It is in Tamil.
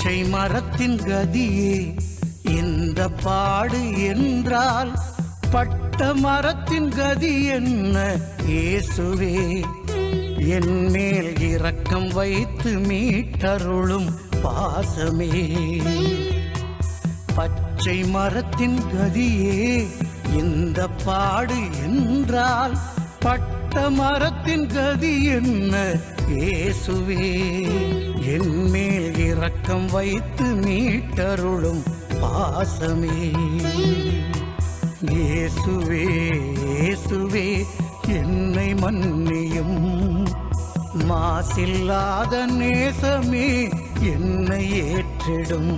பச்சை மரத்தின் கதியே இந்த பாடு என்றால் பட்ட மரத்தின் கதி என்ன இயேசுவே? என் மேல் இரக்கம் வைத்து மீட்டருளும் பாசமே. பச்சை மரத்தின் கதியே இந்த பாடு என்றால் பட்ட மரத்தின் கதி என்ன இயேசுவே? என் மேல் இரக்கம் வைத்து மீட்டருளும் பாசமே. இயேசுவே இயேசுவே என்னை மன்னியும், மாசில்லாத நேசமே என்னை ஏற்றிடும்.